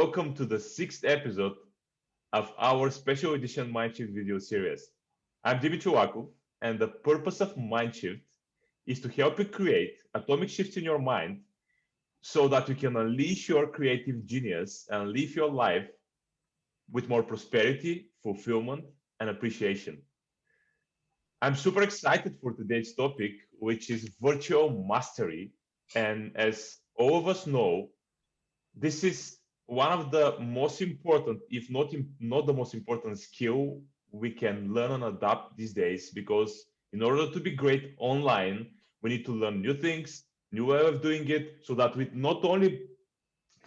Welcome to the 6th episode of our special edition Mindshift video series. I'm 𝕃𝔼𝕗𝕄𝕊, and the purpose of Mindshift is to help you create atomic shifts in your mind so that you can unleash your creative genius and live your life with more prosperity, fulfillment, and appreciation. I'm super excited for today's topic, which is virtual mastery. And as all of us know, this is one of the most important, if not the most important skill we can learn and adapt these days, because in order to be great online, we need to learn new things, new way of doing it, so that we not only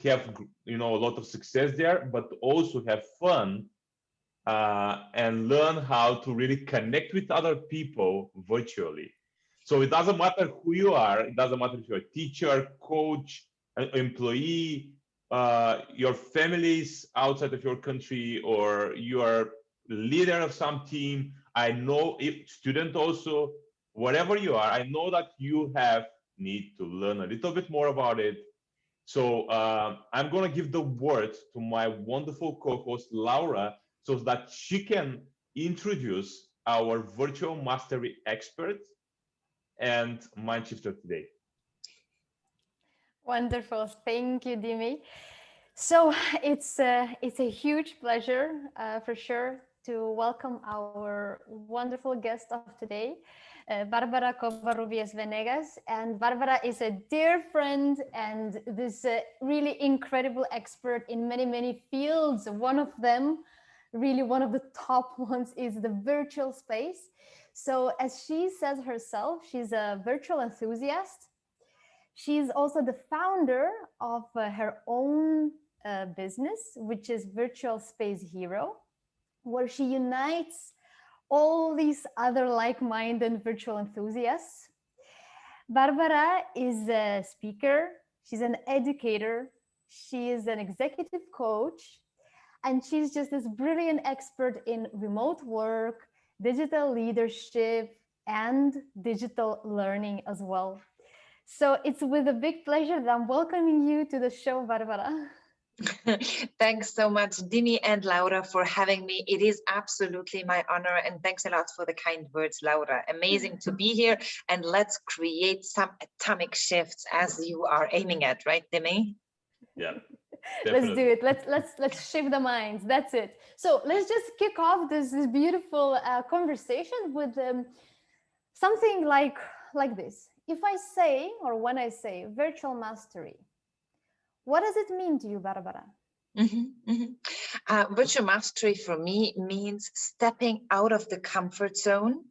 have a lot of success there, but also have fun and learn how to really connect with other people virtually. So it doesn't matter who you are. It doesn't matter if you're a teacher, coach, employee, your families outside of your country, or you are leader of some team. I know if student also, whatever you are, I know that you need to learn a little bit more about it. So I'm going to give the word to my wonderful co-host Laura, so that she can introduce our virtual mastery expert and Mindshifter today. Wonderful, thank you, Dimi. So it's a huge pleasure for sure to welcome our wonderful guest of today, Barbara Covarrubias Venegas. And Barbara is a dear friend and this really incredible expert in many fields. One of them, really one of the top ones, is the virtual space. So as she says herself, she's a virtual enthusiast. She's also the founder of her own business, which is Virtual 𝕋𝒑𝗧𝗄𝕗, where she unites all these other like-minded virtual enthusiasts. Barbara is a speaker, she's an educator, she is an executive coach, and she's just this brilliant expert in remote work, digital leadership, and digital learning as well. So it's with a big pleasure that I'm welcoming you to the show, Barbara. Thanks so much, Dimi and Laura, for having me. It is absolutely my honor, and thanks a lot for the kind words, Laura. Amazing to be here, and let's create some atomic shifts as you are aiming at, right, Dimi? Yeah. Let's do it. Let's shift the minds. That's it. So let's just kick off this beautiful conversation with something like this. If I say, or when I say virtual mastery, what does it mean to you, Barbara? Virtual mastery for me means stepping out of the comfort zone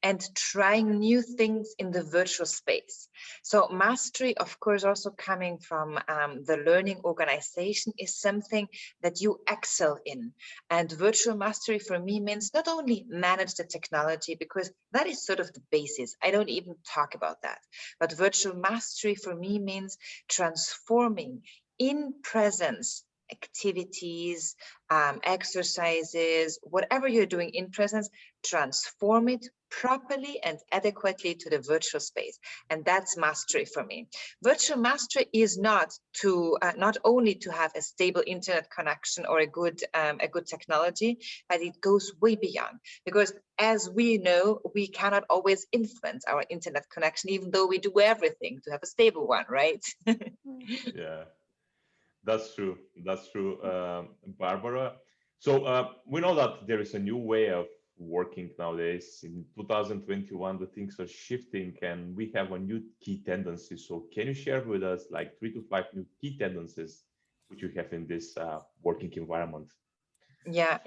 and trying new things in the virtual space. So mastery, of course, also coming from the learning organization, is something that you excel in. And virtual mastery for me means not only manage the technology, because that is sort of the basis. I don't even talk about that. But virtual mastery for me means transforming in presence activities, exercises, whatever you're doing in presence, transform it properly and adequately to the virtual space. And that's mastery for me. Virtual mastery is not only to have a stable internet connection or a good technology, but it goes way beyond, because as we know, we cannot always influence our internet connection, even though we do everything to have a stable one, right? Yeah. That's true. That's true, Barbara. So we know that there is a new way of working nowadays. In 2021, the things are shifting and we have a new key tendency. So can you share with us like 3 to 5 new key tendencies which you have in this working environment? Yeah.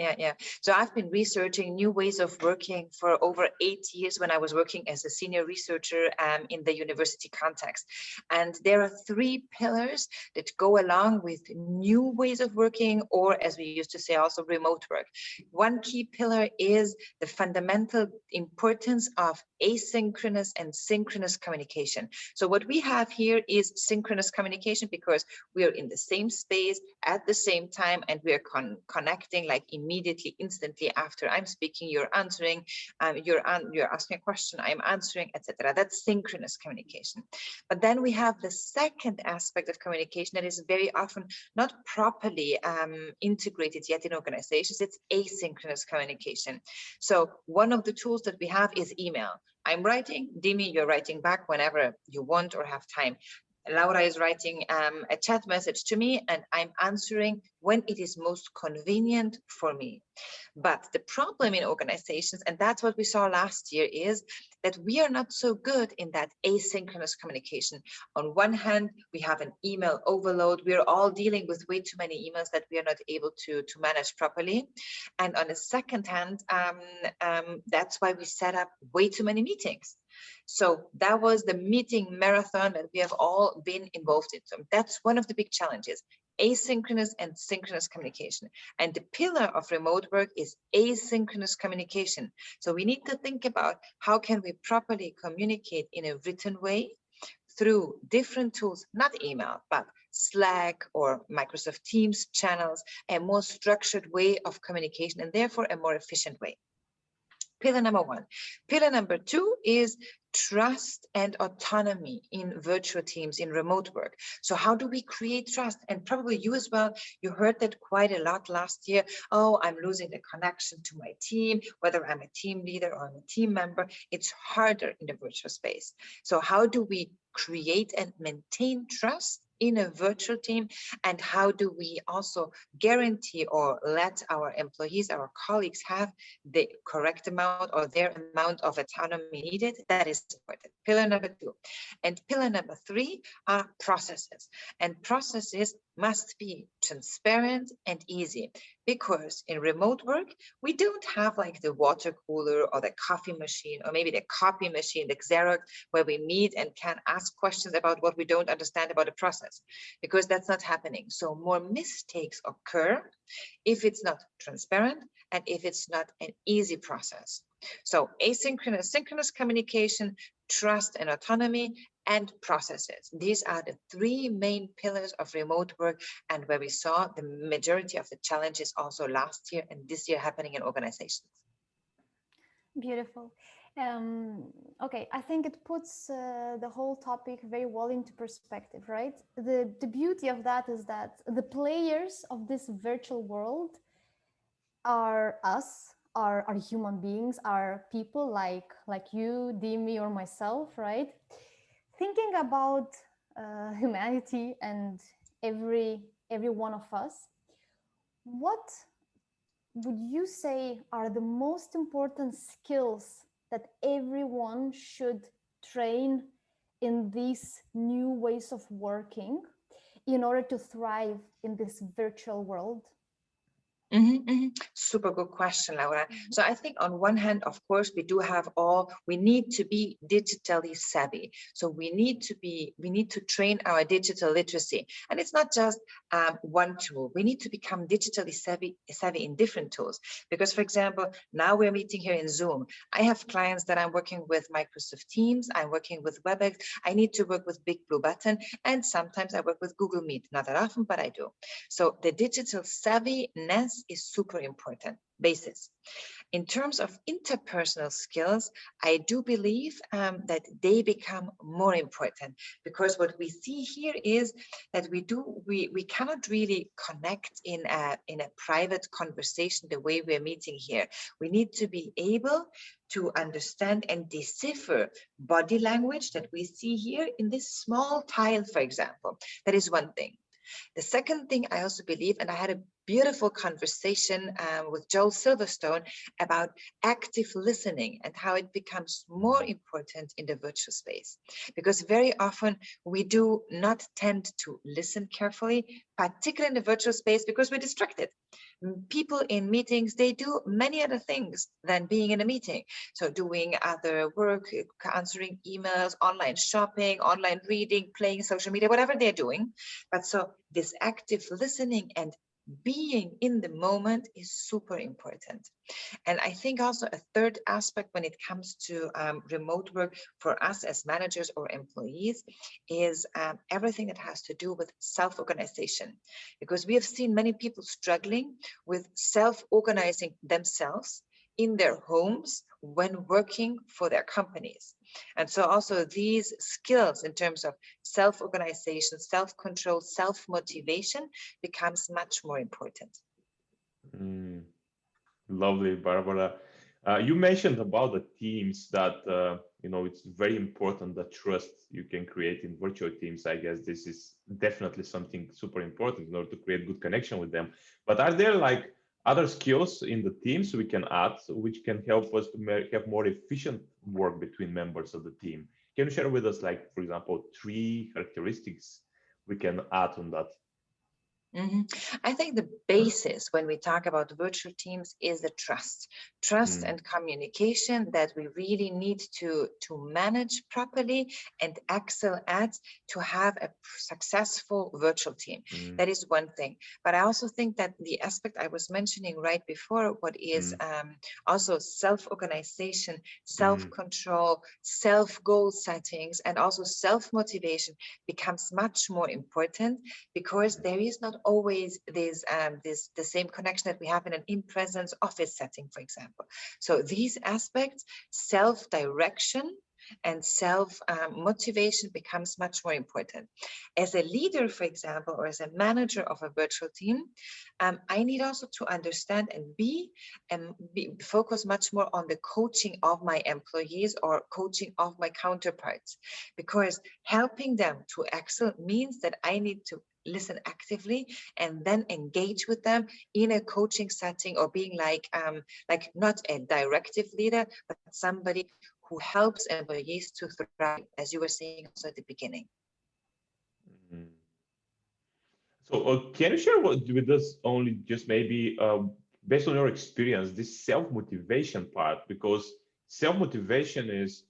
So I've been researching new ways of working for over 8 years when I was working as a senior researcher in the university context. And there are 3 pillars that go along with new ways of working, or as we used to say, also remote work. One key pillar is the fundamental importance of asynchronous and synchronous communication. So what we have here is synchronous communication, because we are in the same space at the same time and we are connecting happening like immediately, instantly after I'm speaking, you're answering, you're asking a question, I'm answering, etc. That's synchronous communication. But then we have the second aspect of communication that is very often not properly integrated yet in organizations. It's asynchronous communication. So one of the tools that we have is email. I'm writing, 𝗍𝗻𝒻, you're writing back whenever you want or have time. Laura is writing a chat message to me and I'm answering when it is most convenient for me. But the problem in organizations, and that's what we saw last year, is that we are not so good in that asynchronous communication. On one hand, we have an email overload. We're all dealing with way too many emails that we are not able to manage properly. And on the second hand, that's why we set up way too many meetings. So that was the meeting marathon that we have all been involved in. So that's one of the big challenges, asynchronous and synchronous communication. And the pillar of remote work is asynchronous communication. So we need to think about how can we properly communicate in a written way through different tools, not email, but Slack or Microsoft Teams channels, a more structured way of communication and therefore a more efficient way. Pillar number one. Pillar number two is trust and autonomy in virtual teams, in remote work. So how do we create trust? And probably you as well, you heard that quite a lot last year. Oh, I'm losing the connection to my team, whether I'm a team leader or I'm a team member, it's harder in the virtual space. So how do we create and maintain trust in a virtual team? And how do we also guarantee or let our employees, our colleagues have the correct amount or their amount of autonomy needed? That is important. Pillar number two. And pillar number three are processes. And processes must be transparent and easy, because in remote work, we don't have like the water cooler or the coffee machine or maybe the copy machine, the Xerox, where we meet and can ask questions about what we don't understand about the process, because that's not happening. So more mistakes occur if it's not transparent and if it's not an easy process. So asynchronous, synchronous communication, trust and autonomy, and processes. These are the three main pillars of remote work, and where we saw the majority of the challenges also last year and this year happening in organizations. Beautiful. Okay, I think it puts the whole topic very well into perspective, right? The beauty of that is that the players of this virtual world are us, are human beings, are people like you, 𝗍𝗻𝒻, or myself, right? Thinking about humanity and every one of us, what would you say are the most important skills that everyone should train in these new ways of working in order to thrive in this virtual world? Super good question, Laura. So I think on one hand, of course, we need to be digitally savvy. So we need to train our digital literacy. And it's not just one tool. We need to become digitally savvy in different tools. Because for example, now we're meeting here in Zoom. I have clients that I'm working with Microsoft Teams, I'm working with WebEx, I need to work with Big Blue Button, and sometimes I work with Google Meet. Not that often, but I do. So the digital savviness is super important basis. In terms of interpersonal skills, I do believe that they become more important, because what we see here is that we cannot really connect in a private conversation the way we're meeting here. We need to be able to understand and decipher body language that we see here in this small tile, for example. That is one thing. The second thing I also believe, and I had a beautiful conversation with Joel Silverstone about active listening and how it becomes more important in the virtual space. Because very often we do not tend to listen carefully, particularly in the virtual space, because we're distracted. People in meetings, they do many other things than being in a meeting. So doing other work, answering emails, online shopping, online reading, playing social media, whatever they're doing. But so this active listening and being in the moment is super important. And I think also a third aspect when it comes to remote work for us as managers or employees is everything that has to do with self-organization, because we have seen many people struggling with self-organizing themselves in their homes when working for their companies. And so also these skills in terms of self-organization, self-control, self-motivation becomes much more important. Lovely, Barbara. You mentioned about the teams that, you know, it's very important, the trust you can create in virtual teams. I guess this is definitely something super important in order to create good connection with them. But are there like other skills in the teams we can add which can help us to have more efficient work between members of the team? Can you share with us, like, for example, 3 characteristics we can add on that? I think the basis when we talk about virtual teams is the trust and communication that we really need to manage properly and excel at to have a successful virtual team. That is one thing. But I also think that the aspect I was mentioning right before, what is also self-organization, self-control, self-goal settings, and also self-motivation becomes much more important, because there is not always the same connection that we have in an in-presence office setting, for example. So these aspects, self-direction and self-motivation becomes much more important. As a leader, for example, or as a manager of a virtual team, I need also to understand and focus much more on the coaching of my employees or coaching of my counterparts, because helping them to excel means that I need to listen actively and then engage with them in a coaching setting, or being like not a directive leader, but somebody who helps employees to thrive, as you were saying also at the beginning. So can you share with us only just maybe based on your experience, this self-motivation part? Because self-motivation is,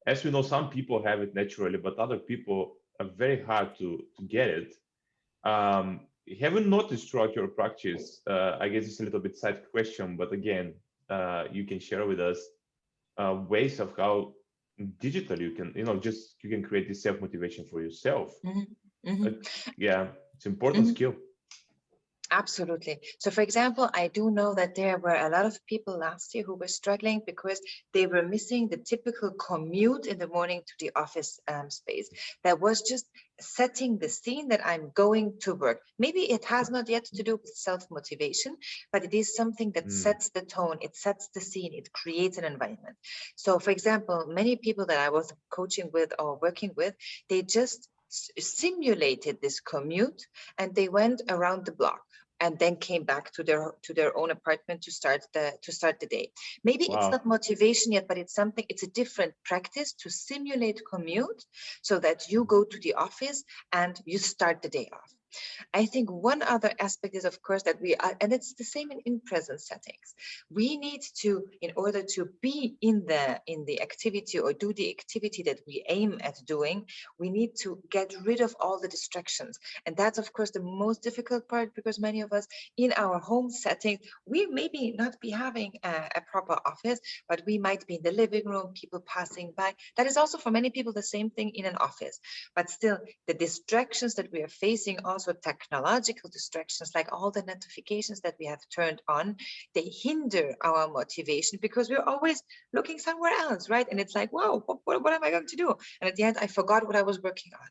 as we know, some people have it naturally, but other people are very hard to get it. Have you noticed throughout your practice, I guess it's a little bit side question, but again, you can share with us ways of how digital you can, you can create this self-motivation for yourself. Yeah, it's an important skill. Absolutely. So, for example, I do know that there were a lot of people last year who were struggling because they were missing the typical commute in the morning to the office space. That was just setting the scene that I'm going to work. Maybe it has not yet to do with self-motivation, but it is something that sets the tone, it sets the scene, it creates an environment. So, for example, many people that I was coaching with or working with, they just simulated this commute and they went around the block and then came back to their own apartment to start the day. Maybe it's not motivation yet, but it's something, it's a different practice to simulate commute so that you go to the office and you start the day off. I think one other aspect is, of course, that we are, and it's the same in presence settings. We need to, in order to be in the activity or do the activity that we aim at doing, we need to get rid of all the distractions. And that's, of course, the most difficult part, because many of us in our home setting, we maybe not be having a proper office, but we might be in the living room, people passing by. That is also for many people the same thing in an office. But still, the distractions that we are facing, also technological distractions, like all the notifications that we have turned on, they hinder our motivation because we're always looking somewhere else, right? And it's like, whoa, what am I going to do? And at the end, I forgot what I was working on.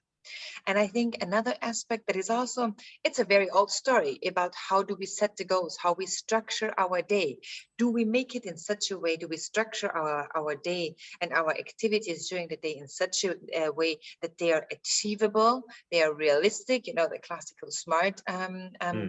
And I think another aspect that is also, it's a very old story about how do we set the goals, how we structure our day. Do we make it in such a way, do we structure our day and our activities during the day in such a way that they are achievable, they are realistic, the classical SMART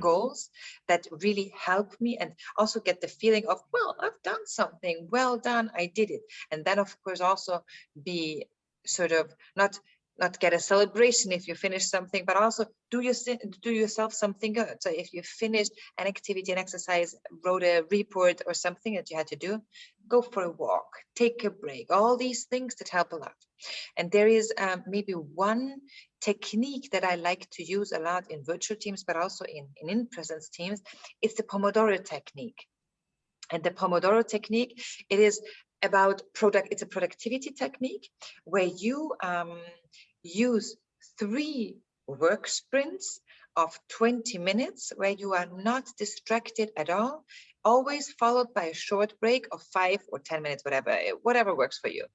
goals that really help me and also get the feeling of, well, I've done something, well done, I did it. And then, of course, also be sort of not not get a celebration if you finish something, but also do yourself something good. So if you finished an activity, an exercise, wrote a report or something that you had to do, go for a walk, take a break, all these things that help a lot. And there is maybe one technique that I like to use a lot in virtual teams, but also in-presence teams. It's the Pomodoro Technique. And the Pomodoro Technique, it is about it's a productivity technique where you use 3 work sprints of 20 minutes where you are not distracted at all, always followed by a short break of 5 or 10 minutes, whatever works for you.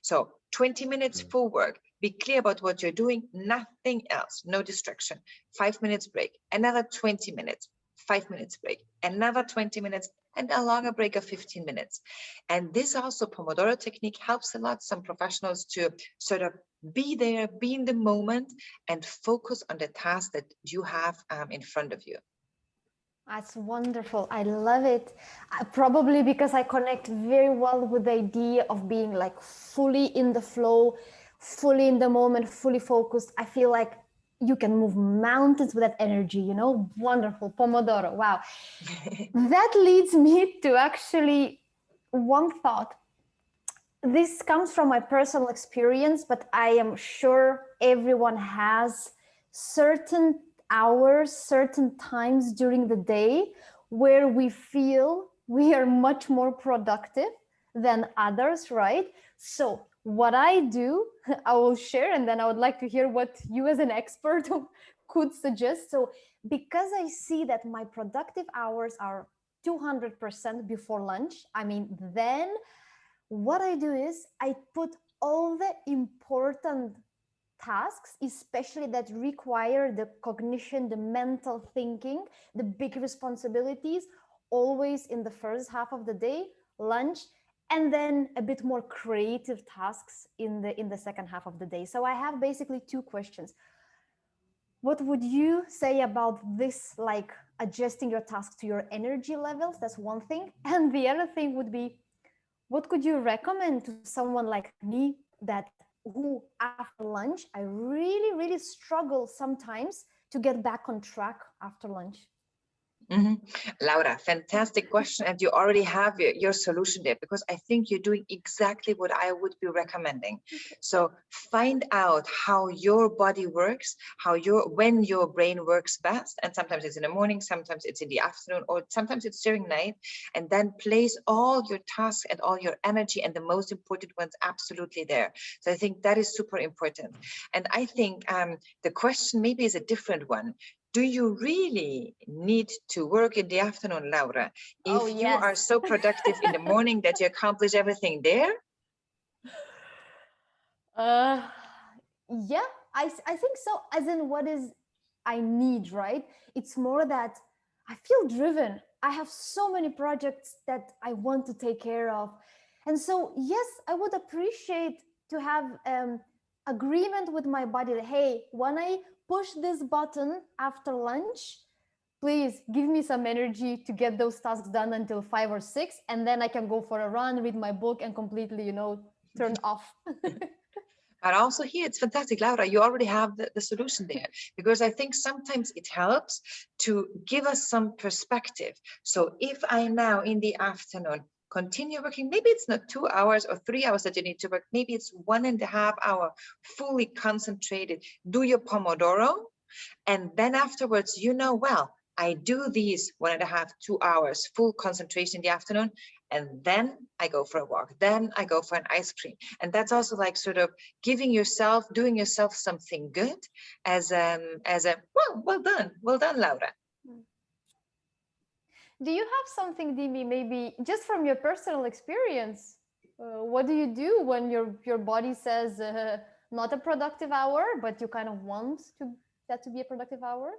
So 20 minutes full work, be clear about what you're doing, nothing else, no distraction. 5 minutes break, another 20 minutes, 5 minutes break, another 20 minutes, and a longer break of 15 minutes. And this also, Pomodoro Technique, helps a lot some professionals to sort of be there, be in the moment, and focus on the task that you have in front of you. That's wonderful. I love it. Probably because I connect very well with the idea of being like fully in the flow, fully in the moment, fully focused. I feel like you can move mountains with that energy, you know. Wonderful. Pomodoro. Wow. That leads me to actually one thought. This comes from my personal experience, but I am sure everyone has certain hours, certain times during the day where we feel we are much more productive than others, right? So what I do, I will share, and then I would like to hear what you as an expert could suggest. So because I see that my productive hours are 200% before lunch, then what I do is I put all the important tasks, especially that require the cognition, the mental thinking, the big responsibilities, always in the first half of the day, lunch, and then a bit more creative tasks in the second half of the day. So I have basically 2 questions. What would you say about this, like adjusting your tasks to your energy levels? That's one thing. And the other thing would be, what could you recommend to someone like me who after lunch, I really, really struggle sometimes to get back on track after lunch? Laura, fantastic question. And you already have your solution there, because I think you're doing exactly what I would be recommending. So find out how your body works, when your brain works best. And sometimes it's in the morning, sometimes it's in the afternoon, or sometimes it's during night. And then place all your tasks and all your energy and the most important ones absolutely there. So I think that is super important. And I think the question maybe is a different one. Do you really need to work in the afternoon, Laura? If you are so productive in the morning that you accomplish everything there? Yeah, I think so. As in, what is I need, right? It's more that I feel driven. I have so many projects that I want to take care of. And so, yes, I would appreciate to have agreement with my body that, hey, when I push this button after lunch, please give me some energy to get those tasks done until 5 or 6, and then I can go for a run, read my book, and completely, turn off. But also here, it's fantastic, Laura, you already have the solution there, because I think sometimes it helps to give us some perspective. So if I now in the afternoon continue working, maybe it's not 2 hours or 3 hours that you need to work, maybe it's 1.5 hours fully concentrated, do your Pomodoro, and then afterwards, well, I do these 1.5, 2 hours full concentration in the afternoon, and then I go for a walk, then I go for an ice cream. And that's also like sort of doing yourself something good as a well done, Laura. Do you have something, Dimi, maybe just from your personal experience? What do you do when your body says not a productive hour, but you kind of want that to be a productive hour?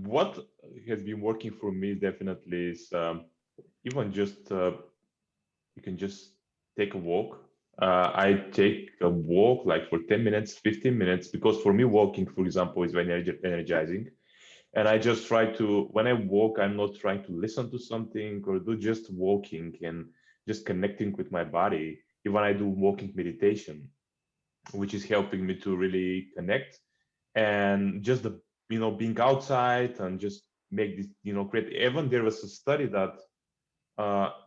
What has been working for me definitely is even just you can just take a walk. I take a walk like for 10 minutes, 15 minutes, because for me walking, for example, is very energizing. And I just try to, when I walk, I'm not trying to listen to something or do just walking and just connecting with my body. Even I do walking meditation. which is helping me to really connect. And just the, being outside and just make this, create. Even there was a study that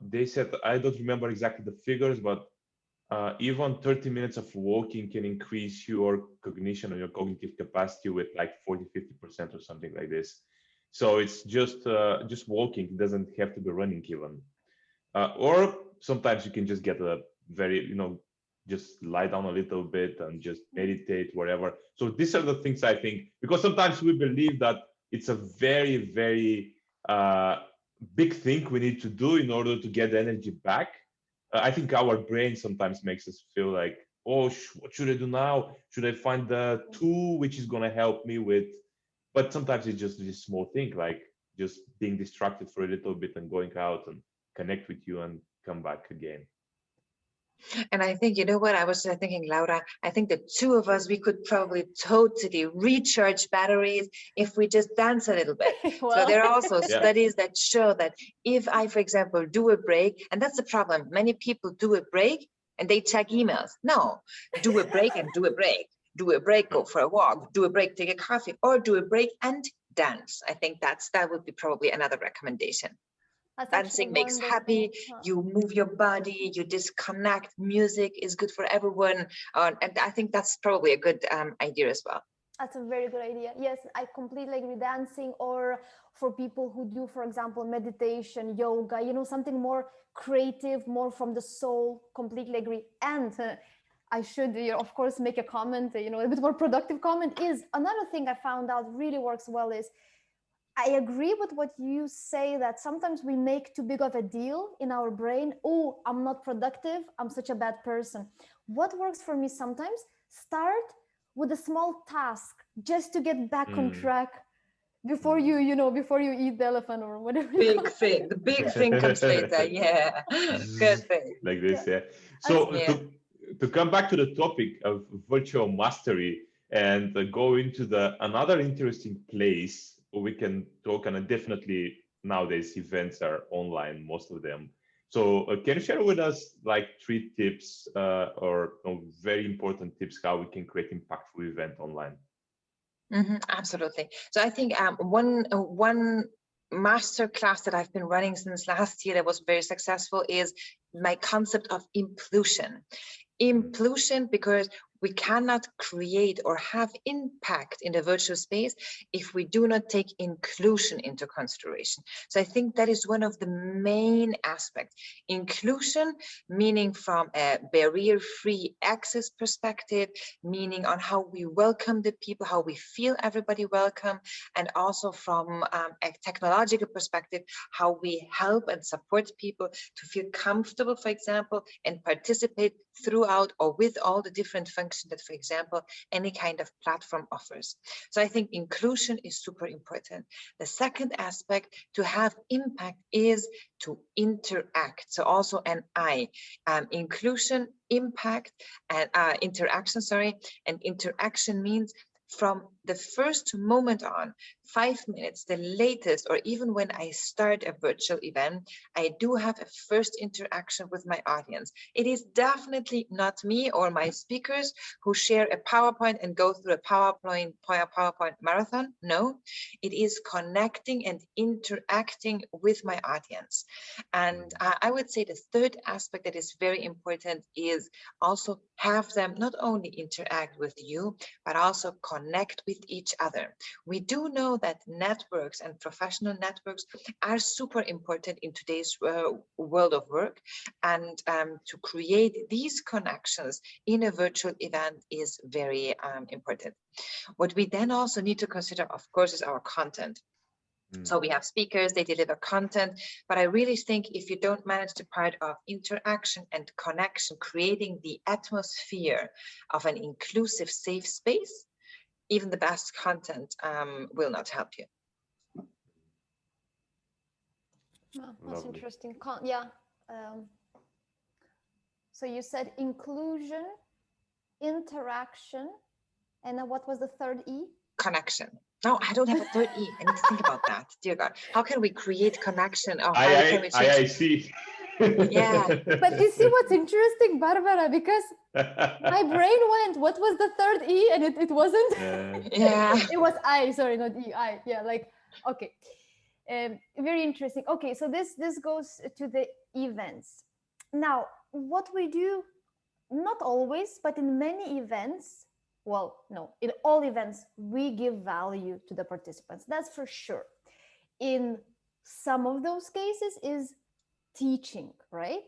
they said, I don't remember exactly the figures, but even 30 minutes of walking can increase your cognition and your cognitive capacity with like 40–50% or something like this. So it's just walking. It doesn't have to be running even. Or sometimes you can just get a very, just lie down a little bit and just meditate, whatever. So these are the things I think, because sometimes we believe that it's a very, very big thing we need to do in order to get the energy back. I think our brain sometimes makes us feel like, oh, what should I do now? Should I find the tool which is going to help me with? But sometimes it's just this small thing, like just being distracted for a little bit and going out and connect with you and come back again. And I think, you know what, I was thinking, Laura, I think the two of us, we could probably totally recharge batteries if we just dance a little bit. Well, so there are also studies that show that if I, for example, do a break, and that's the problem, many people do a break and they check emails. No, do a break and do a break. Do a break, go for a walk, do a break, take a coffee, or do a break and dance. I think that would be probably another recommendation. Dancing makes happy, you move your body, you disconnect, music is good for everyone. And I think that's probably a good idea as well. That's a very good idea. Yes, I completely agree. Dancing, or for people who do, for example, meditation, yoga, something more creative, more from the soul, completely agree. And I should, of course, make a comment, a bit more productive comment is another thing I found out really works well is I agree with what you say, that sometimes we make too big of a deal in our brain. Oh, I'm not productive. I'm such a bad person. What works for me sometimes, start with a small task just to get back on track before before you eat the elephant or whatever. The big thing comes later. Yeah, good thing. Like this, yeah. So to come back to the topic of virtual mastery and go into another interesting place we can talk, and definitely nowadays events are online, most of them. So can you share with us like 3 tips or very important tips how we can create impactful event online? Absolutely. So I think one master class that I've been running since last year that was very successful is my concept of implosion. Implosion, because we cannot create or have impact in the virtual space if we do not take inclusion into consideration. So I think that is one of the main aspects. Inclusion, meaning from a barrier-free access perspective, meaning on how we welcome the people, how we feel everybody welcome, and also from a technological perspective, how we help and support people to feel comfortable, for example, and participate throughout or with all the different functions that, for example, any kind of platform offers. So I think inclusion is super important. The second aspect to have impact is to interact. So also an I, inclusion, impact, and interaction, and interaction means from the first moment on, 5 minutes, the latest, or even when I start a virtual event, I do have a first interaction with my audience. It is definitely not me or my speakers who share a PowerPoint and go through a PowerPoint marathon. No, it is connecting and interacting with my audience. And I would say the third aspect that is very important is also have them not only interact with you, but also connect with each other. We do know that networks and professional networks are super important in today's world of work, and to create these connections in a virtual event is very important. What we then also need to consider, of course, is our content. So we have speakers, they deliver content, but I really think if you don't manage the part of interaction and connection, creating the atmosphere of an inclusive, safe space, even the best content will not help you. Oh, that's interesting. So you said inclusion, interaction, and then what was the third E? Connection. No, I don't have a third E. I need to think about that. Dear God, how can we create connection? Or I see. Yeah. But you see what's interesting, Barbara, because my brain went, what was the third E? And it wasn't. Yeah. It was I, sorry, not E, I. Yeah, like, okay. Very interesting. Okay, so this goes to the events. Now, what we do, not always, but in many events, well, no, in all events, we give value to the participants. That's for sure. In some of those cases is teaching, right?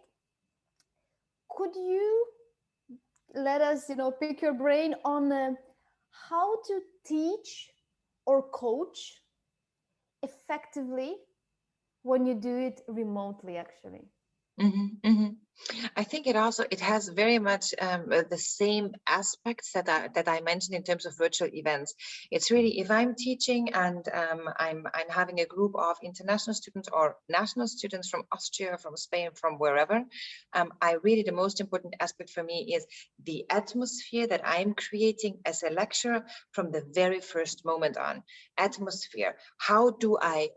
Could you let us, pick your brain on how to teach or coach effectively when you do it remotely, actually? I think it has very much the same aspects that I mentioned in terms of virtual events. It's really, if I'm teaching and I'm having a group of international students or national students from Austria, from Spain, from wherever, the most important aspect for me is the atmosphere that I'm creating as a lecturer from the very first moment on. Atmosphere. How do I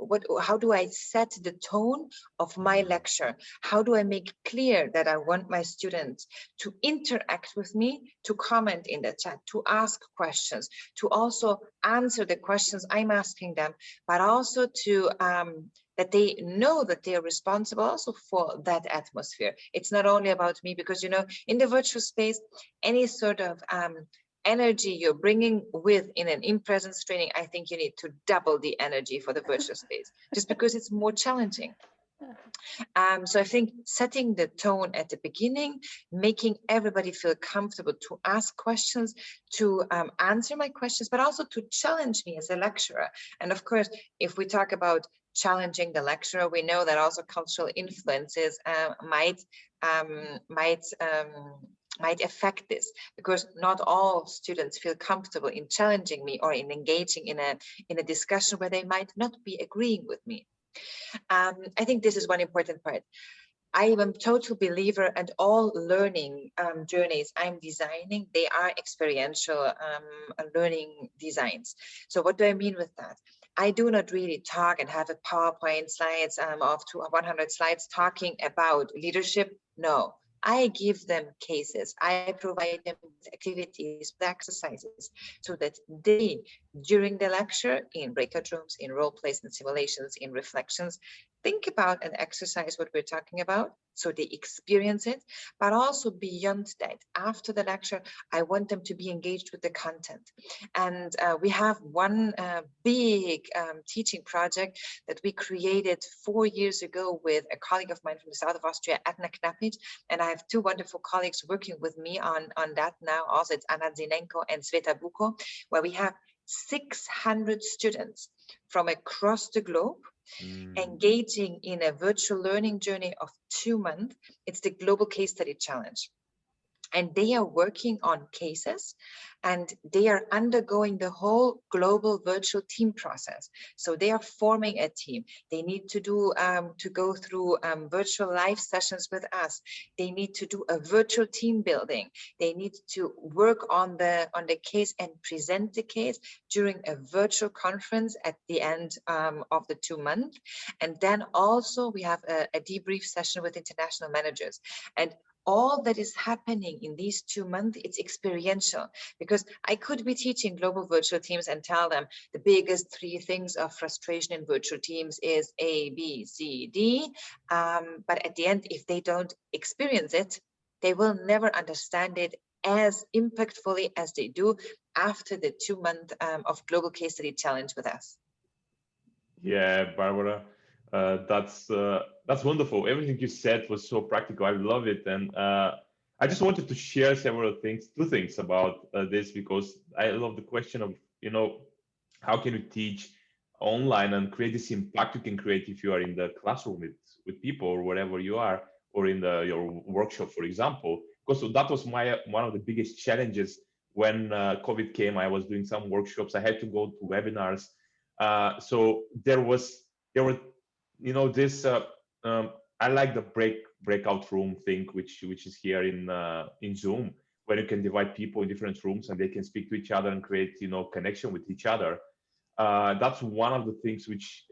set the tone of my lecture? How do I make clear that I want my students to interact with me, to comment in the chat, to ask questions, to also answer the questions I'm asking them, but also to that they know that they are responsible also for that atmosphere. It's not only about me, because in the virtual space, any sort of energy you're bringing with in an in-presence training, I think you need to double the energy for the virtual space, just because it's more challenging. So I think setting the tone at the beginning, making everybody feel comfortable to ask questions, to answer my questions, but also to challenge me as a lecturer. And of course, if we talk about challenging the lecturer, we know that also cultural influences might affect this, because not all students feel comfortable in challenging me or in engaging in a discussion where they might not be agreeing with me. I think this is one important part. I am a total believer, and all learning journeys I'm designing, they are experiential learning designs. So what do I mean with that? I do not really talk and have a PowerPoint slides of 100 slides talking about leadership. No. I give them cases. I provide them with activities, with exercises, so that they, during the lecture, in breakout rooms, in role plays and simulations, in reflections, think about and exercise what we're talking about, so they experience it. But also beyond that, after the lecture, I want them to be engaged with the content. And we have one big teaching project that we created 4 years ago with a colleague of mine from the south of Austria, 𝕃𝔼𝕃𝕃, and I have two wonderful colleagues working with me on that now. Also, it's 𝕃𝔼𝕃𝕃𝕃 and Sveta Buko, where we have 600 students from across the globe engaging in a virtual learning journey of 2 months. It's the Global Case Study Challenge. And they are working on cases, and they are undergoing the whole global virtual team process. So they are forming a team. They need to do to go through virtual live sessions with us. They need to do a virtual team building. They need to work on the case and present the case during a virtual conference at the end of the 2 months. And then also we have a debrief session with international managers. And all that is happening in these 2 months, it's experiential, because I could be teaching global virtual teams and tell them the biggest 3 things of frustration in virtual teams is A, B, C, D. But at the end, if they don't experience it, they will never understand it as impactfully as they do after the 2 month of Global Case Study Challenge with us. Yeah, Barbara. That's wonderful. Everything you said was so practical. I love it, and I just wanted to share two things about this, because I love the question of how can you teach online and create this impact you can create if you are in the classroom with people or wherever you are, or in your workshop, for example. Because that was one of the biggest challenges when COVID came. I was doing some workshops. I had to go to webinars. So there were this I like the breakout room thing, which is here in Zoom, where you can divide people in different rooms and they can speak to each other and create connection with each other. That's one of the things which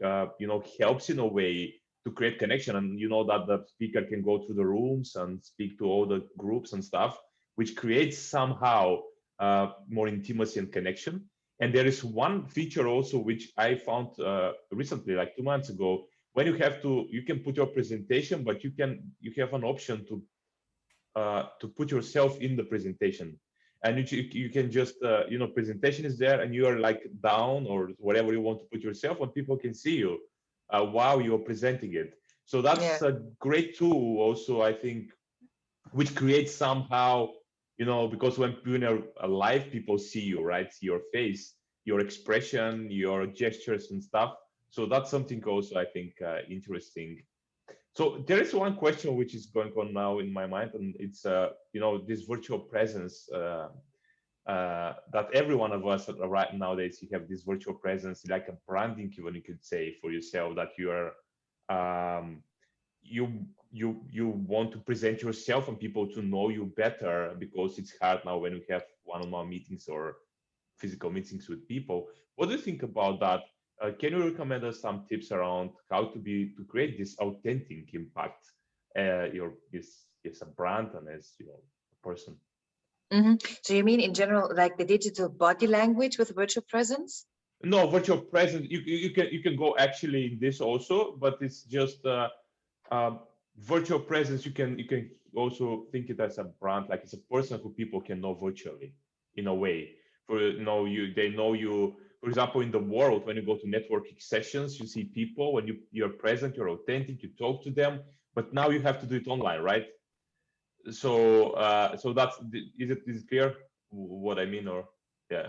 helps in a way to create connection. And you know that the speaker can go through the rooms and speak to all the groups and stuff, which creates somehow more intimacy and connection. And there is one feature also which I found recently, like 2 months ago, when you can put your presentation, but you have an option to put yourself in the presentation, and you can just presentation is there, and you are like down or whatever you want to put yourself, and people can see you while you're presenting it. So that's a great tool also, I think, which creates somehow, because when you're live, people see you, right? See your face, your expression, your gestures and stuff. So that's something also, I think, interesting. So there is one question which is going on now in my mind, and it's, this virtual presence that every one of us right nowadays, you have this virtual presence, like a branding, even you could say, for yourself, that you are, you want to present yourself and people to know you better, because it's hard now when we have one-on-one meetings or physical meetings with people. What do you think about that? Can you recommend us some tips around how to create this authentic impact, as a brand and as a person? So you mean in general, like the digital body language with virtual presence? No, virtual presence. You can go actually in this also, but it's just virtual presence. You can also think it as a brand, like it's a person who people can know virtually in a way. They know you. For example, in the world, when you go to networking sessions, you see people, when you're present, you're authentic, you talk to them, but now you have to do it online, right? So that's, is it clear what I mean? Or yeah.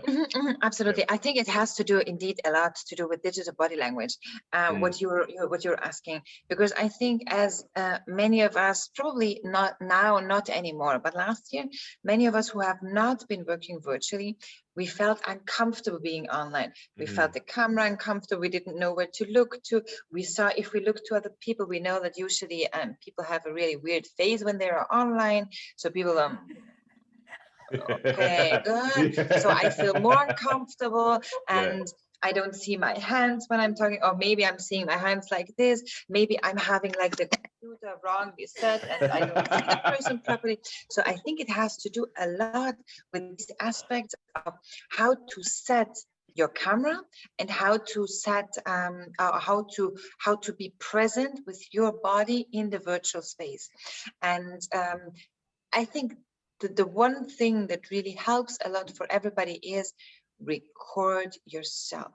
Absolutely. I think it has to do indeed a lot to do with digital body language, what you're asking, because I think as many of us, probably not now, not anymore, but last year, many of us who have not been working virtually, we felt uncomfortable being online. We felt the camera uncomfortable. We didn't know where to look to. We saw, if we look to other people, we know that usually people have a really weird face when they are online. So people okay, good. So I feel more comfortable, and I don't see my hands when I'm talking, or maybe I'm seeing my hands like this. Maybe I'm having like the computer wrongly set and I don't see the person properly. So I think it has to do a lot with this aspect of how to set your camera and how to set how to be present with your body in the virtual space. And I think the one thing that really helps a lot for everybody is record yourself.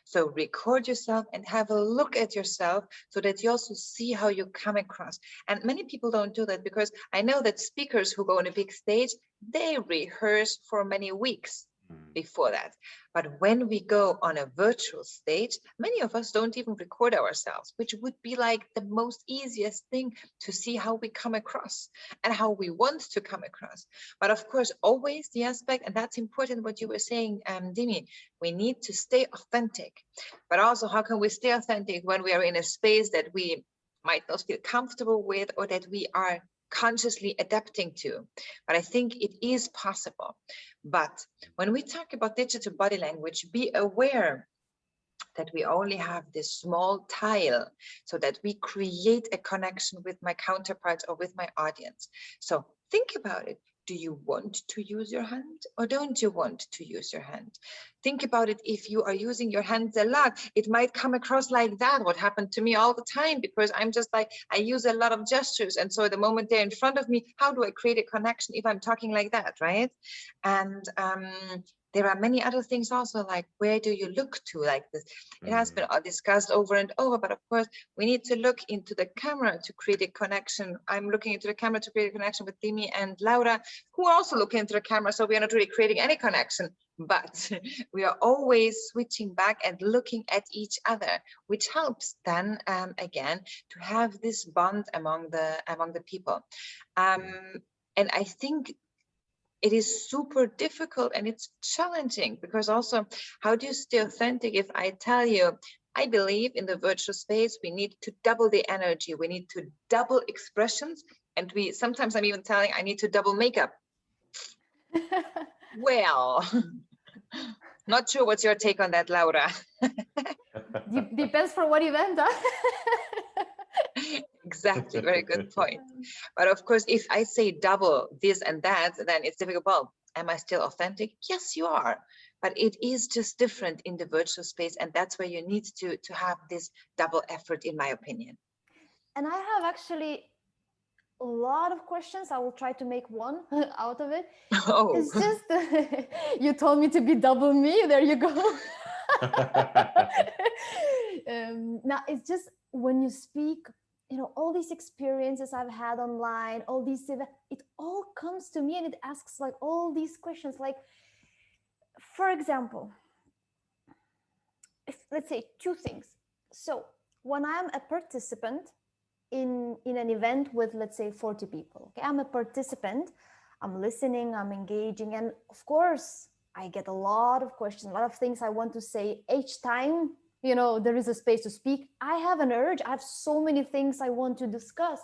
So record yourself and have a look at yourself so that you also see how you come across. And many people don't do that, because I know that speakers who go on a big stage, they rehearse for many weeks before that. But when we go on a virtual stage, many of us don't even record ourselves, which would be like the most easiest thing to see how we come across and how we want to come across. But of course, always the aspect, and that's important what you were saying, Dimi, we need to stay authentic. But also, how can we stay authentic when we are in a space that we might not feel comfortable with, or that we are consciously adapting to? But I think it is possible. But when we talk about digital body language, be aware that we only have this small tile, so that we create a connection with my counterparts or with my audience. So think about it. Do you want to use your hand, or don't you want to use your hand? Think about it. If you are using your hands a lot, it might come across like that. What happened to me all the time, because I'm just like, I use a lot of gestures. And so the moment they're in front of me, how do I create a connection if I'm talking like that, right? And there are many other things also, like where do you look to, like this? It has been discussed over and over, but of course we need to look into the camera to create a connection. I'm looking into the camera to create a connection with Dimi and Laura, who are also looking into the camera, so we are not really creating any connection, but we are always switching back and looking at each other, which helps then again to have this bond among the people. And I think it is super difficult and it's challenging, because also, how do you stay authentic if I tell you, I believe in the virtual space, we need to double the energy, we need to double expressions, and sometimes I'm even telling I need to double makeup. Well, not sure what's your take on that, Laura. Depends for what event, huh? Exactly, very good point. But of course, if I say double this and that, then it's difficult. Well, am I still authentic? Yes, you are. But it is just different in the virtual space. And that's where you need to have this double effort, in my opinion. And I have actually a lot of questions. I will try to make one out of it. Oh. It's just, you told me to be double me. There you go. Now, it's just when you speak, all these experiences I've had online, all these, it all comes to me and it asks like all these questions. Like, for example, let's say two things. So when I'm a participant in an event with, let's say, 40 people, okay, I'm a participant, I'm listening, I'm engaging, and of course I get a lot of questions, a lot of things I want to say. Each time there is a space to speak, I have an urge, I have so many things I want to discuss,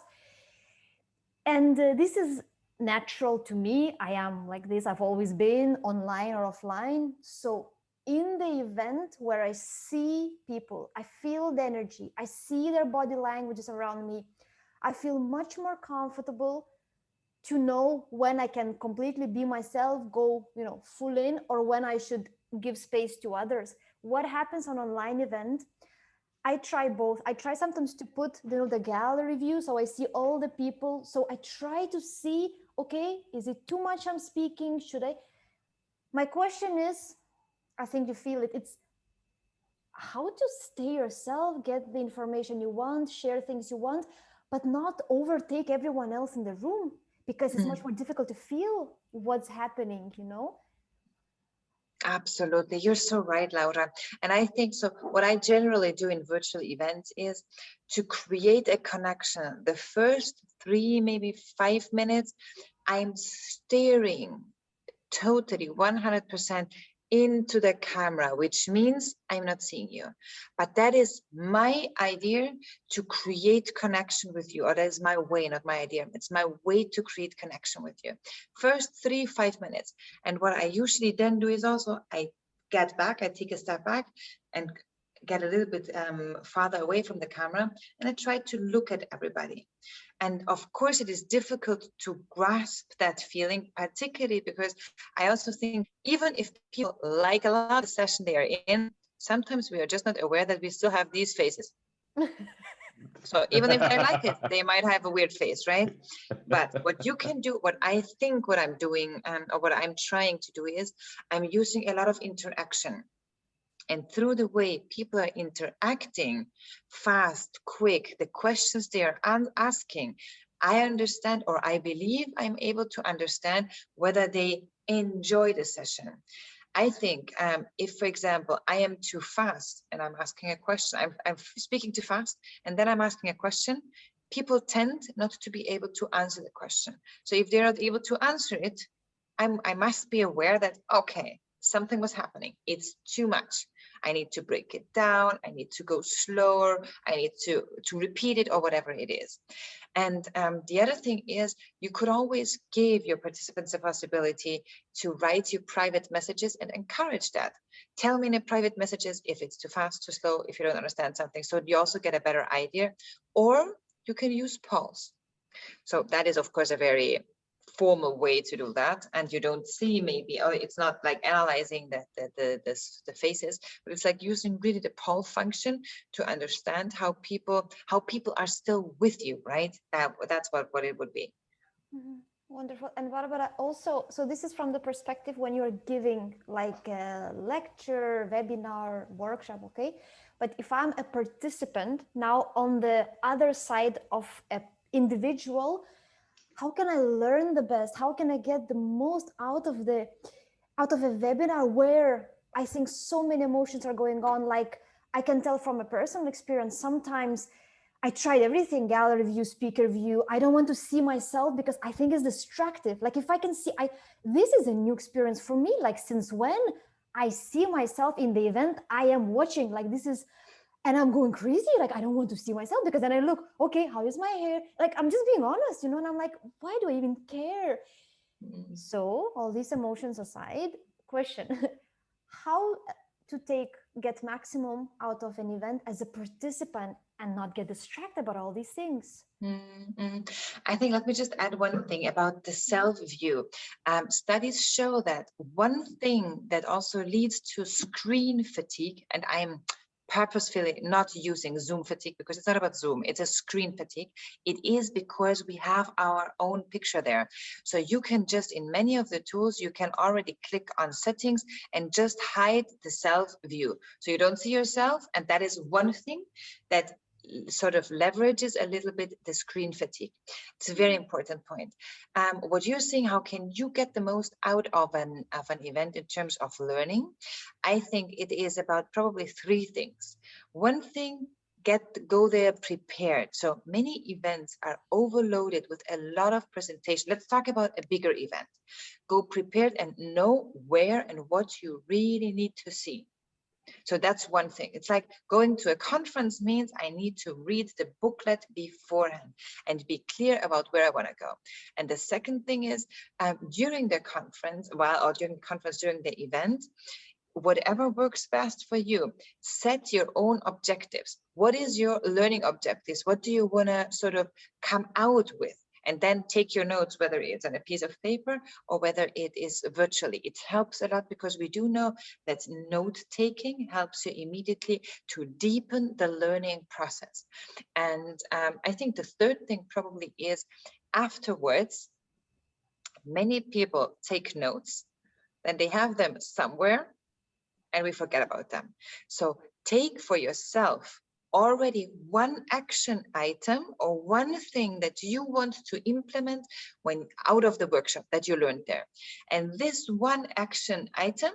and this is natural to me. I am like this, I've always been online or offline. So in the event where I see people, I feel the energy, I see their body languages around me, I feel much more comfortable to know when I can completely be myself, go, full in, or when I should give space to others. What happens on online event, I try both. I try sometimes to put the gallery view, so I see all the people. So I try to see, okay, is it too much I'm speaking? Should I? My question is, I think you feel it, it's how to stay yourself, get the information you want, share things you want, but not overtake everyone else in the room, because it's much more difficult to feel what's happening, Absolutely. You're so right, Laura. And I think so. What I generally do in virtual events is to create a connection. The first 3, maybe 5 minutes, I'm staring totally 100% into the camera, which means I'm not seeing you. But that is my idea to create connection with you, or that is my way, not my idea. It's my way to create connection with you. First 3-5 minutes. And what I usually then do is also I get back, I take a step back and get a little bit farther away from the camera, and I try to look at everybody. And of course, it is difficult to grasp that feeling, particularly because I also think even if people like a lot of the session they are in, sometimes we are just not aware that we still have these faces. So even if they like it, they might have a weird face, right? But what you can do, what I think what I'm doing, or what I'm trying to do is I'm using a lot of interaction. And through the way people are interacting, fast, quick, the questions they are asking, I understand, or I believe I'm able to understand whether they enjoy the session. I think if, for example, I am too fast and I'm asking a question, I'm speaking too fast, and then I'm asking a question, people tend not to be able to answer the question. So if they're not able to answer it, I must be aware that, okay, something was happening. It's too much. I need to break it down. I need to go slower. I need to repeat it, or whatever it is. And the other thing is, you could always give your participants a possibility to write you private messages and encourage that. Tell me in a private messages if it's too fast, too slow, if you don't understand something. So you also get a better idea. Or you can use polls. So that is, of course, a very formal way to do that, and you don't see maybe, or it's not like analyzing the faces, but it's like using really the poll function to understand how people are still with you, right? That's what it would be. Wonderful. And Barbara, also, so this is from the perspective when you're giving like a lecture, webinar, workshop, okay? But if I'm a participant now on the other side of an individual, how can I learn the best? How can I get the most out of a webinar where I think so many emotions are going on? Like I can tell from a personal experience, sometimes I tried everything, gallery view, speaker view. I don't want to see myself because I think it's destructive. Like if I can see, this is a new experience for me. Like since when I see myself in the event I am watching, like this is, and I'm going crazy. Like, I don't want to see myself, because then I look, okay, how is my hair? Like, I'm just being honest, and I'm like, why do I even care? So all these emotions aside, question, how get maximum out of an event as a participant and not get distracted about all these things. I think, let me just add one thing about the self-view. Studies show that one thing that also leads to screen fatigue, and I'm purposefully not using Zoom fatigue because it's not about Zoom, it's a screen fatigue. It is because we have our own picture there. So you can just, in many of the tools, you can already click on settings and just hide the self view. So you don't see yourself. And that is one thing that sort of leverages a little bit the screen fatigue. It's a very important point. What you're saying, how can you get the most out of an event in terms of learning? I think it is about probably three things. One thing, go there prepared. So many events are overloaded with a lot of presentation. Let's talk about a bigger event. Go prepared and know where and what you really need to see. So that's one thing. It's like going to a conference means I need to read the booklet beforehand and be clear about where I want to go. And the second thing is during the conference, during the event, whatever works best for you, set your own objectives. What is your learning objectives? What do you want to sort of come out with? And then take your notes, whether it's on a piece of paper or whether it is virtually. It helps a lot because we do know that note-taking helps you immediately to deepen the learning process. And I think the third thing probably is afterwards, many people take notes, then they have them somewhere and we forget about them. So take for yourself already one action item or one thing that you want to implement when out of the workshop that you learned there. And this one action item,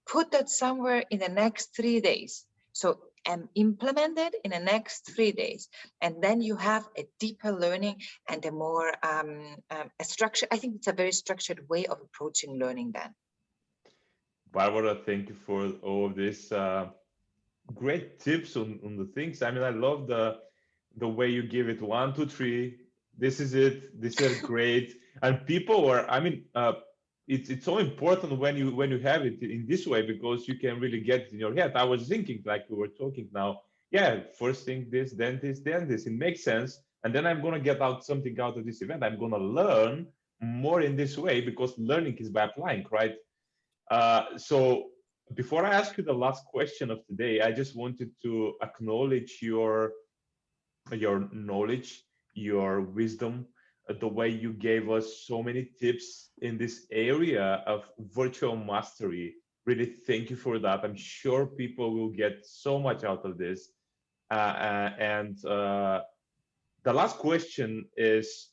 put that somewhere in the next 3 days. So implement it in the next 3 days. And then you have a deeper learning and a more a structure. I think it's a very structured way of approaching learning then. Barbara, thank you for all of this. Great tips on the things. I mean, I love the way you give it 1, 2, 3. This is it. This is great. And people are, I mean, it's so important when you have it in this way because you can really get it in your head. I was thinking, like we were talking now, yeah, first thing this, then this, then this. It makes sense. And then I'm gonna get something out of this event. I'm gonna learn more in this way because learning is by applying, right? So before I ask you the last question of today, I just wanted to acknowledge your knowledge, your wisdom, the way you gave us so many tips in this area of virtual mastery. Really, thank you for that. I'm sure people will get so much out of this. The last question is,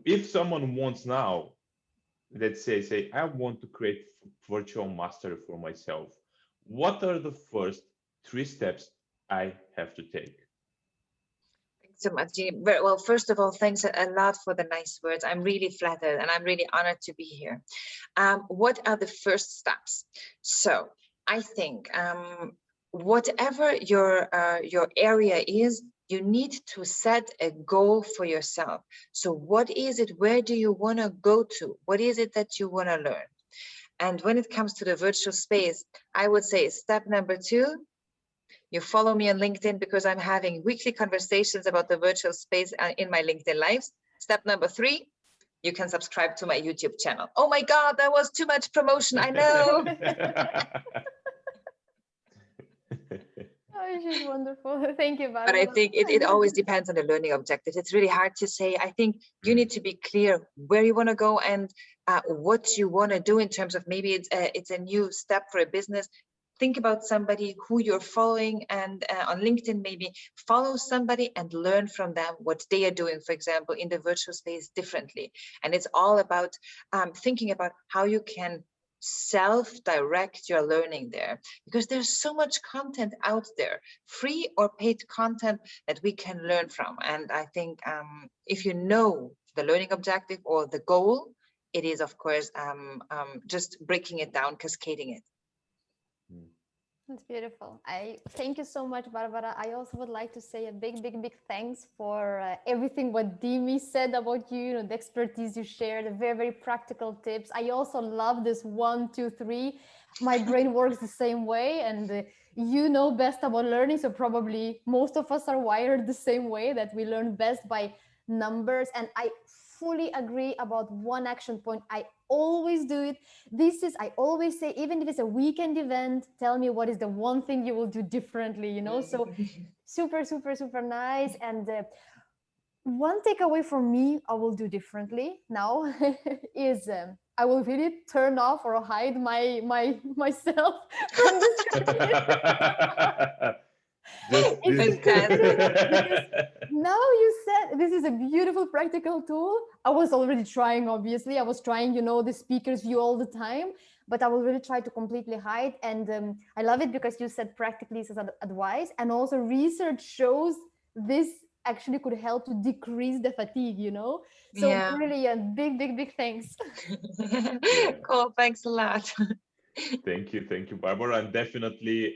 if someone wants now, let's say I want to create virtual mastery for myself, what are the first 3 steps I have to take? Thanks so much, Jeannie. Well, first of all, thanks a lot for the nice words. I'm really flattered and I'm really honored to be here. What are the first steps? So I think whatever your area is, you need to set a goal for yourself. So what is it? Where do you want to go to? What is it that you want to learn? And when it comes to the virtual space, I would say step number 2, you follow me on LinkedIn because I'm having weekly conversations about the virtual space in my LinkedIn lives. Step number 3, you can subscribe to my YouTube channel. Oh my God, that was too much promotion, I know. Oh, she's wonderful. Thank you, Barbara. But I think it always depends on the learning objectives. It's really hard to say. I think you need to be clear where you want to go and what you want to do in terms of maybe it's a new step for a business. Think about somebody who you're following and on LinkedIn, maybe follow somebody and learn from them what they are doing, for example, in the virtual space differently. And it's all about thinking about how you can self-direct your learning there, because there's so much content out there, free or paid content that we can learn from. And I think if you know the learning objective or the goal, it is of course just breaking it down, cascading it. That's beautiful. I thank you so much, Barbara. I also would like to say a big, big, big thanks for everything what Dimi said about you, the expertise you shared, the very, very practical tips. I also love this 1, 2, 3. My brain works the same way, and you know best about learning. So probably most of us are wired the same way, that we learn best by numbers. And I fully agree about one action point. I always do it. I always say, even if it's a weekend event, tell me what is the one thing you will do differently, So super, super, super nice. And one takeaway from me, I will do differently now is I will really turn off or hide myself from the screen. Because now you said this is a beautiful practical tool. I was already trying, obviously. I was trying, the speaker's view all the time, but I will really try to completely hide. And I love it because you said practically as advice, and also research shows this actually could help to decrease the fatigue, So Yeah. really a big, big, big thanks. Cool, thanks a lot. Thank you, Barbara. And definitely,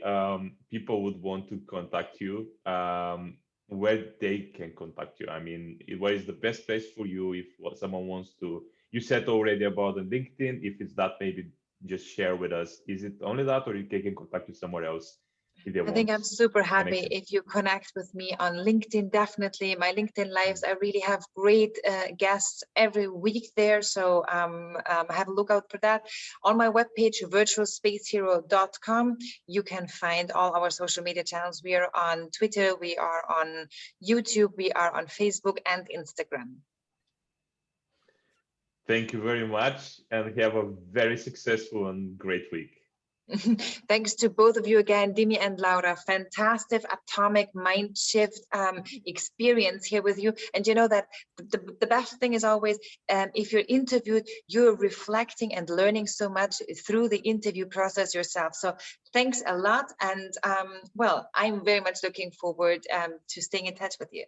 people would want to contact you. Where they can contact you. I mean, what is the best place for you if someone wants to? You said already about the LinkedIn. If it's that, maybe just share with us. Is it only that, or they can contact you somewhere else? I think I'm super happy if you connect with me on LinkedIn. Definitely, my LinkedIn lives, I really have great guests every week there. So have a look out for that. On my webpage, virtualspaceHero.com, you can find all our social media channels. We are on Twitter, we are on YouTube, we are on Facebook and Instagram. Thank you very much, and have a very successful and great week. Thanks to both of you again, Dimi and Laura. Fantastic atomic mind shift experience here with you. And you know that the best thing is always, if you're interviewed, you're reflecting and learning so much through the interview process yourself. So thanks a lot. And well, I'm very much looking forward to staying in touch with you.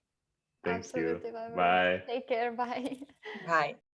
Thank Absolutely, you. Barbara. Bye. Take care. Bye. Bye.